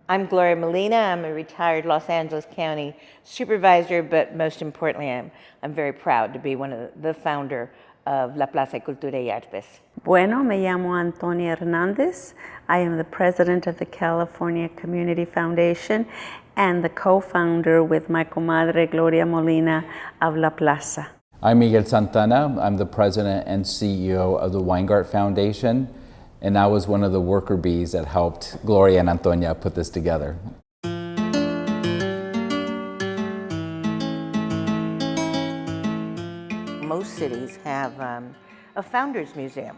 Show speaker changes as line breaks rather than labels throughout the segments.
I'm Gloria Molina. I'm a retired Los Angeles County supervisor, but most importantly, I'm very proud to be one of the founder of La Plaza de Cultura y Artes.
Bueno, me llamo Antonia Hernandez. I am the president of the California Community Foundation and the co-founder with my comadre Gloria Molina of La Plaza.
I'm Miguel Santana. I'm the president and CEO of the Weingart Foundation, and I was one of the worker bees that helped Gloria and Antonia put this together.
Most cities have a founders museum.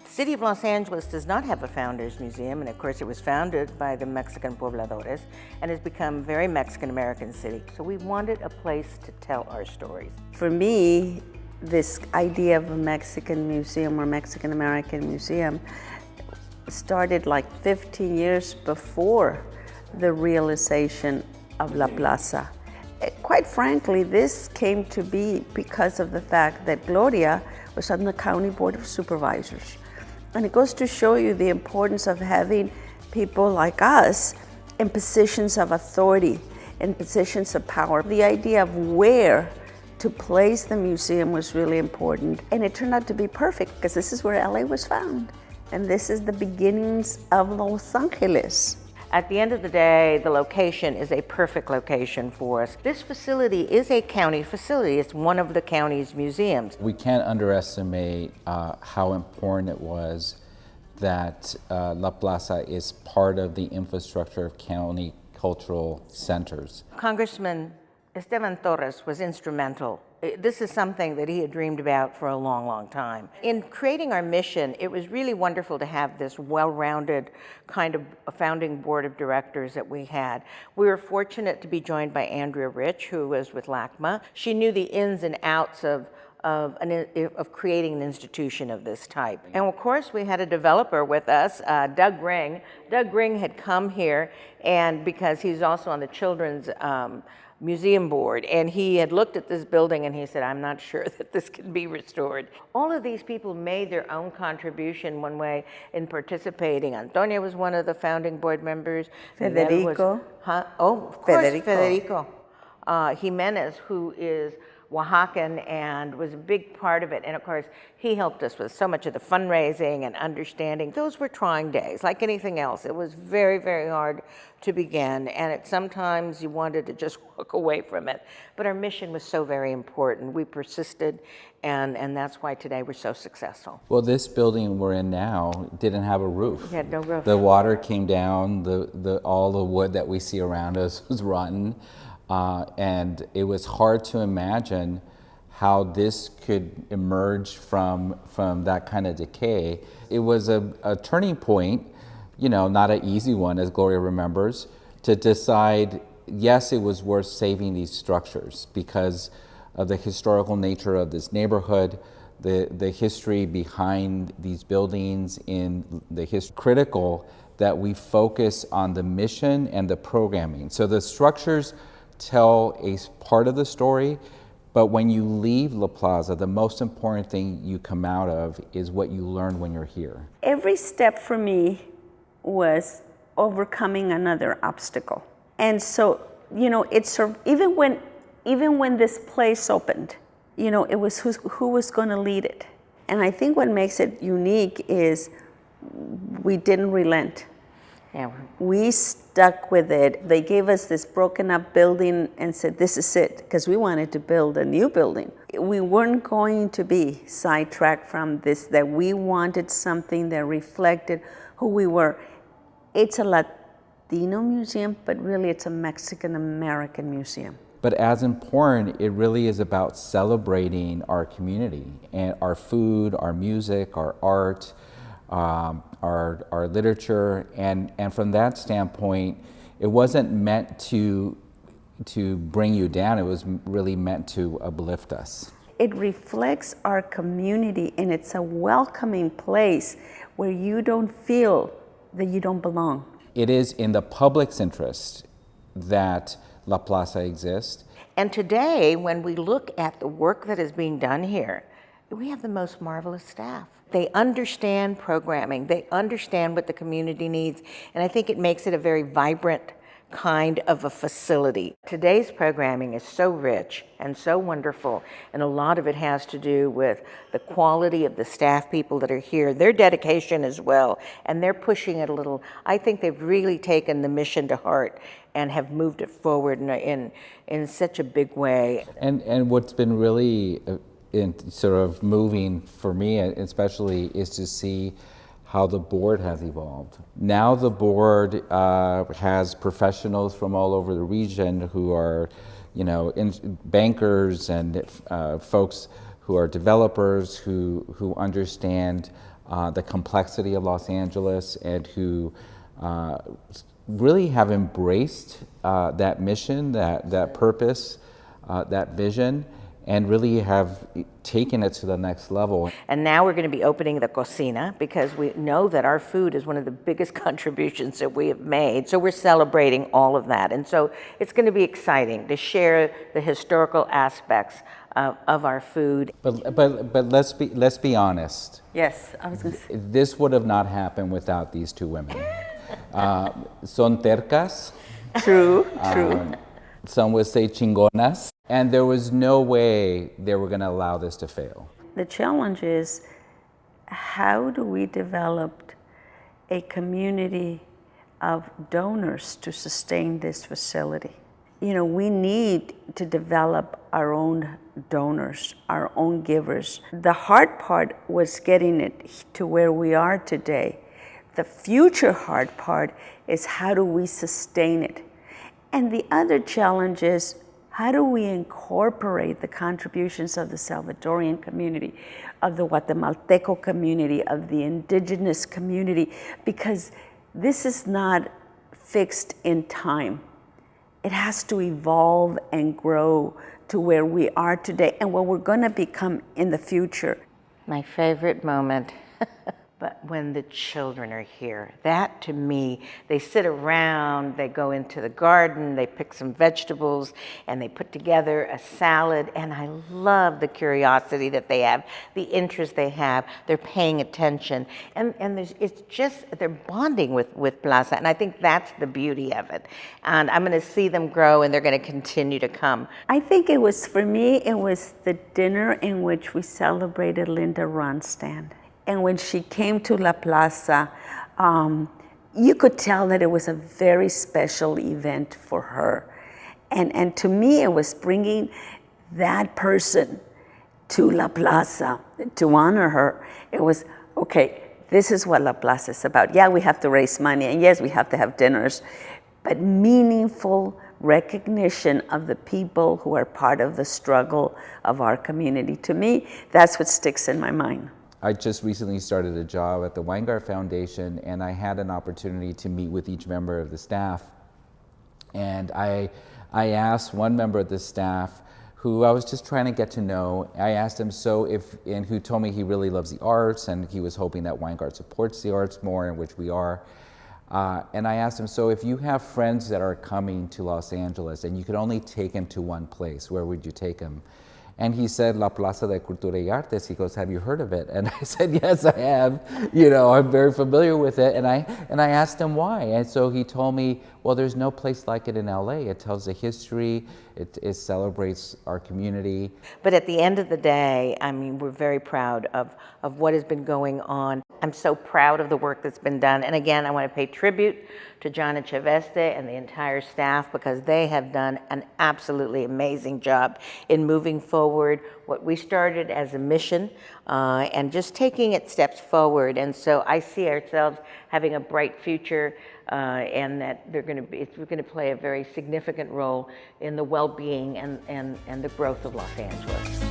The city of Los Angeles does not have a founders museum, and of course it was founded by the Mexican pobladores and has become a very Mexican-American city. So we wanted a place to tell our stories.
For me, this idea of a Mexican museum or Mexican-American museum started like 15 years before the realization of La Plaza. Quite frankly, this came to be because of the fact that Gloria was on the County Board of Supervisors. And it goes to show you the importance of having people like us in positions of authority, in positions of power. The idea of where to place the museum was really important. And it turned out to be perfect because this is where LA was found. And this is the beginnings of Los Angeles.
At the end of the day, the location is a perfect location for us. This facility is a county facility. It's one of the county's museums.
We can't underestimate how important it was that La Plaza is part of the infrastructure of county cultural centers.
Congressman Esteban Torres was instrumental. This is something that he had dreamed about for a long, long time. In creating our mission, it was really wonderful to have this well-rounded kind of founding board of directors that we had. We were fortunate to be joined by Andrea Rich, who was with LACMA. She knew the ins and outs of creating an institution of this type. And of course, we had a developer with us, Doug Ring. Doug Ring had come here, and because he's also on the Children's Museum Board, and he had looked at this building and he said, I'm not sure that this can be restored. All of these people made their own contribution one way in participating. Antonia was one of the founding board members.
Federico.
Oh, of course, Federico. Jimenez, who is Oaxacan and was a big part of it. And of course, he helped us with so much of the fundraising and understanding. Those were trying days, like anything else. It was very, very hard to begin. And sometimes you wanted to just walk away from it. But our mission was so very important. We persisted, and that's why today we're so successful.
Well, this building we're in now didn't have a roof.
It had no roof.
The water came down, all the wood that we see around us was rotten. And it was hard to imagine how this could emerge from that kind of decay. It was a turning point, you know, not an easy one, as Gloria remembers, to decide, yes, it was worth saving these structures because of the historical nature of this neighborhood, the history behind these buildings, in the history. Critical that we focus on the mission and the programming. So the structures tell a part of the story, but when you leave La Plaza, the most important thing you come out of is what you learned when you're here.
Every step for me was overcoming another obstacle. And so, you know, even when this place opened, you know, it was who was going to lead it. And I think what makes it unique is we didn't relent.
Yeah.
We stuck with it. They gave us this broken up building and said, this is it, because we wanted to build a new building. We weren't going to be sidetracked from this, that we wanted something that reflected who we were. It's a Latino museum, but really it's a Mexican-American museum.
But as important, it really is about celebrating our community and our food, our music, our art, our literature, and from that standpoint, it wasn't meant to bring you down. It was really meant to uplift us.
It reflects our community, and it's a welcoming place where you don't feel that you don't belong.
It is in the public's interest that La Plaza exists.
And today, when we look at the work that is being done here, We have the most marvelous staff. They understand programming, they understand what the community needs, and I think it makes it a very vibrant kind of a facility. Today's programming is so rich and so wonderful, and a lot of it has to do with the quality of the staff people that are here, their dedication as well, and they're pushing it a little. I think they've really taken the mission to heart and have moved it forward in such a big way.
And what's been really sort of moving for me especially is to see how the board has evolved. Now the board has professionals from all over the region who are, bankers and folks who are developers who understand the complexity of Los Angeles and who really have embraced that mission, that purpose, that vision, and really have taken it to the next level.
And now we're going to be opening the cocina because we know that our food is one of the biggest contributions that we have made. So we're celebrating all of that. And so it's going to be exciting to share the historical aspects of our food.
But let's be honest.
Yes, I was going to say.
This would have not happened without these two women. Son tercas.
True, true.
Some would say chingonas. And there was no way they were going to allow this to fail.
The challenge is, how do we develop a community of donors to sustain this facility? We need to develop our own donors, our own givers. The hard part was getting it to where we are today. The future hard part is, how do we sustain it? And the other challenge is, how do we incorporate the contributions of the Salvadorian community, of the Guatemalteco community, of the indigenous community? Because this is not fixed in time. It has to evolve and grow to where we are today and what we're going to become in the future.
My favorite moment. But when the children are here, that to me, they sit around, they go into the garden, they pick some vegetables, and they put together a salad. And I love the curiosity that they have, the interest they have. They're paying attention. And it's just, they're bonding with Plaza. And I think that's the beauty of it. And I'm going to see them grow, and they're going to continue to come.
I think it was, for me, it was the dinner in which we celebrated Linda Ronstadt. And when she came to La Plaza, you could tell that it was a very special event for her. And to me, it was bringing that person to La Plaza to honor her. It was, okay, this is what La Plaza is about. Yeah, we have to raise money, and yes, we have to have dinners, but meaningful recognition of the people who are part of the struggle of our community. To me, that's what sticks in my mind.
I just recently started a job at the Weingart Foundation, and I had an opportunity to meet with each member of the staff. And I asked one member of the staff, who I was just trying to get to know, I asked him, and who told me he really loves the arts, and he was hoping that Weingart supports the arts more, in which we are. And I asked him, so if you have friends that are coming to Los Angeles, and you could only take them to one place, where would you take them? And he said, La Plaza de Cultura y Artes. He goes, have you heard of it? And I said, yes, I have. I'm very familiar with it. And I asked him why. And so he told me, well, there's no place like it in LA. It tells the history, it celebrates our community.
But at the end of the day, I mean, we're very proud of what has been going on. I'm so proud of the work that's been done. And again, I want to pay tribute to John Echeveste and the entire staff, because they have done an absolutely amazing job in moving forward what we started as a mission and just taking it steps forward. And so I see ourselves having a bright future and that we're going to play a very significant role in the well-being and the growth of Los Angeles.